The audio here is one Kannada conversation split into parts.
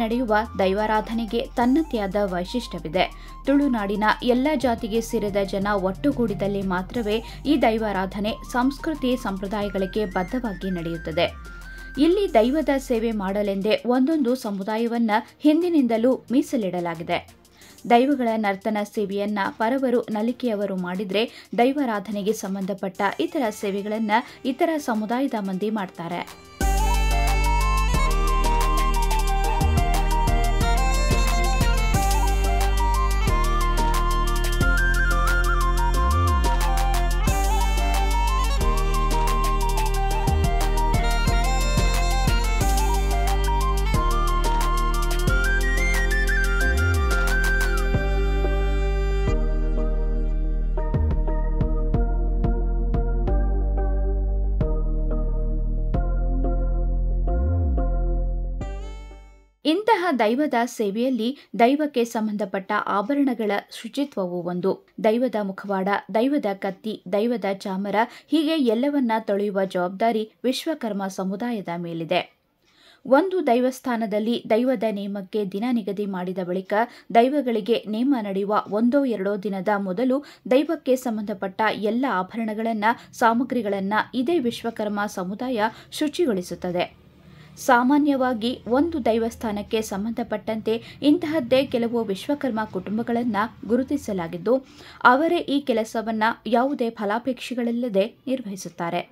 ನಡೆಯುವ ದೈವಾರಾಧನೆಗೆ ತನ್ನದೇ ಆದ ವೈಶಿಷ್ಟ್ಯವಿದೆ. ತುಳುನಾಡಿನ ಎಲ್ಲ ಜಾತಿಗೆ ಸೇರಿದ ಜನ ಒಟ್ಟುಗೂಡಿದಲ್ಲಿ ಮಾತ್ರವೇ ಈ ದೈವಾರಾಧನೆ ಸಂಸ್ಕೃತಿ ಸಂಪ್ರದಾಯಗಳಿಗೆ ಬದ್ಧವಾಗಿ ನಡೆಯುತ್ತದೆ. ಇಲ್ಲಿ ದೈವದ ಸೇವೆ ಮಾಡಲೆಂದೇ ಒಂದೊಂದು ಸಮುದಾಯವನ್ನ ಹಿಂದಿನಿಂದಲೂ ಮೀಸಲಿಡಲಾಗಿದೆ. ದೈವಗಳ ನರ್ತನ ಸೇವೆಯನ್ನ ಪರವರು ನಲಿಕೆಯವರು ಮಾಡಿದ್ರೆ ದೈವಾರಾಧನೆಗೆ ಸಂಬಂಧಪಟ್ಟ ಇತರ ಸೇವೆಗಳನ್ನ ಇತರ ಸಮುದಾಯದ ಮಂದಿ ಮಾಡ್ತಾರೆ. ಇಂತಹ ದೈವದ ಸೇವೆಯಲ್ಲಿ ದೈವಕ್ಕೆ ಸಂಬಂಧಪಟ್ಟ ಆಭರಣಗಳ ಶುಚಿತ್ವವು ಒಂದು. ದೈವದ ಮುಖವಾಡ, ದೈವದ ಕತ್ತಿ, ದೈವದ ಚಾಮರ ಹೀಗೆ ಎಲ್ಲವನ್ನ ತೊಳೆಯುವ ಜವಾಬ್ದಾರಿ ವಿಶ್ವಕರ್ಮ ಸಮುದಾಯದ ಮೇಲಿದೆ. ಒಂದು ದೈವಸ್ಥಾನದಲ್ಲಿ ದೈವದ ನೇಮಕ್ಕೆ ದಿನ ನಿಗದಿ ಮಾಡಿದ ಬಳಿಕ ದೈವಗಳಿಗೆ ನೇಮ ನಡೆಯುವ 1-2 ದಿನದ ಮೊದಲು ದೈವಕ್ಕೆ ಸಂಬಂಧಪಟ್ಟ ಎಲ್ಲ ಆಭರಣಗಳನ್ನ ಸಾಮಗ್ರಿಗಳನ್ನ ಇದೇ ವಿಶ್ವಕರ್ಮ ಸಮುದಾಯ ಶುಚಿಗೊಳಿಸುತ್ತದೆ. ಸಾಮಾನ್ಯವಾಗಿ ಒಂದು ದೈವಸ್ಥಾನಕ್ಕೆ ಸಂಬಂಧಪಟ್ಟಂತೆ ಇಂತಹದ್ದೇ ಕೆಲವು ವಿಶ್ವಕರ್ಮ ಕುಟುಂಬಗಳನ್ನು ಗುರುತಿಸಲಾಗಿದ್ದು ಅವರೇ ಈ ಕೆಲಸವನ್ನ ಯಾವುದೇ ಫಲಾಪೇಕ್ಷೆಗಳಿಲ್ಲದೆ ನಿರ್ವಹಿಸುತ್ತಾರೆ.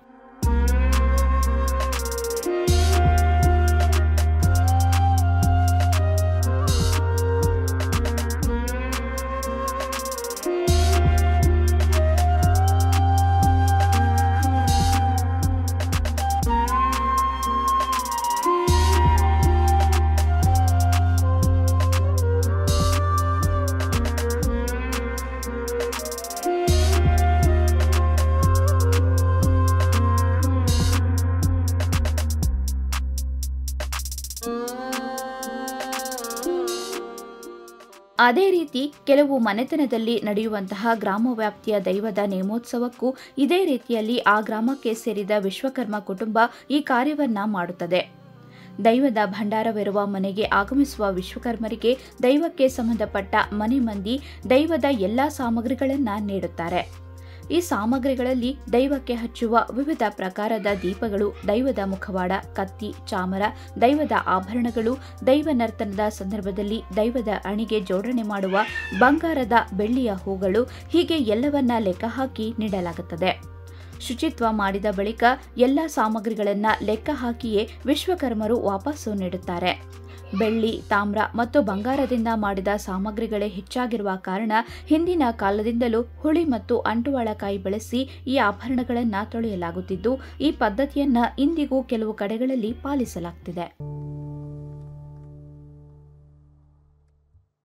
ಅದೇ ರೀತಿ ಕೆಲವು ಮನೆತನದಲ್ಲಿ ನಡೆಯುವಂತಹ ಗ್ರಾಮ ವ್ಯಾಪ್ತಿಯ ದೈವದ ನೇಮೋತ್ಸವಕ್ಕೂ ಇದೇ ರೀತಿಯಲ್ಲಿ ಆ ಗ್ರಾಮಕ್ಕೆ ಸೇರಿದ ವಿಶ್ವಕರ್ಮ ಕುಟುಂಬ ಈ ಕಾರ್ಯವನ್ನ ಮಾಡುತ್ತದೆ. ದೈವದ ಭಂಡಾರವಿರುವ ಮನೆಗೆ ಆಗಮಿಸುವ ವಿಶ್ವಕರ್ಮರಿಗೆ ದೈವಕ್ಕೆ ಸಂಬಂಧಪಟ್ಟ ಮನೆ ಮಂದಿ ದೈವದ ಎಲ್ಲಾ ಸಾಮಗ್ರಿಗಳನ್ನ ನೀಡುತ್ತಾರೆ. ಈ ಸಾಮಗ್ರಿಗಳಲ್ಲಿ ದೈವಕ್ಕೆ ಹಚ್ಚುವ ವಿವಿಧ ಪ್ರಕಾರದ ದೀಪಗಳು, ದೈವದ ಮುಖವಾಡ, ಕತ್ತಿ, ಚಾಮರ, ದೈವದ ಆಭರಣಗಳು, ದೈವ ನರ್ತನದ ಸಂದರ್ಭದಲ್ಲಿ ದೈವದ ಅಣಿಗೆ ಜೋಡಣೆ ಮಾಡುವ ಬಂಗಾರದ ಬೆಳ್ಳಿಯ ಹೂಗಳು ಹೀಗೆ ಎಲ್ಲವನ್ನ ಲೆಕ್ಕ ಹಾಕಿ ನೀಡಲಾಗುತ್ತದೆ. ಶುಚಿತ್ವ ಮಾಡಿದ ಬಳಿಕ ಎಲ್ಲ ಸಾಮಗ್ರಿಗಳನ್ನ ಲೆಕ್ಕ ಹಾಕಿಯೇ ವಿಶ್ವಕರ್ಮರು ವಾಪಸ್ಸು ನೀಡುತ್ತಾರೆ. ಬೆಳ್ಳಿ, ತಾಮ್ರ ಮತ್ತು ಬಂಗಾರದಿಂದ ಮಾಡಿದ ಸಾಮಗ್ರಿಗಳೇ ಹೆಚ್ಚಾಗಿರುವ ಕಾರಣ ಹಿಂದಿನ ಕಾಲದಿಂದಲೂ ಹುಳಿ ಮತ್ತು ಅಂಟುವಾಳಕಾಯಿ ಬಳಸಿ ಈ ಆಭರಣಗಳನ್ನು ತೊಳೆಯಲಾಗುತ್ತಿದ್ದು ಈ ಪದ್ಧತಿಯನ್ನ ಇಂದಿಗೂ ಕೆಲವು ಕಡೆಗಳಲ್ಲಿ ಪಾಲಿಸಲಾಗುತ್ತಿದೆ.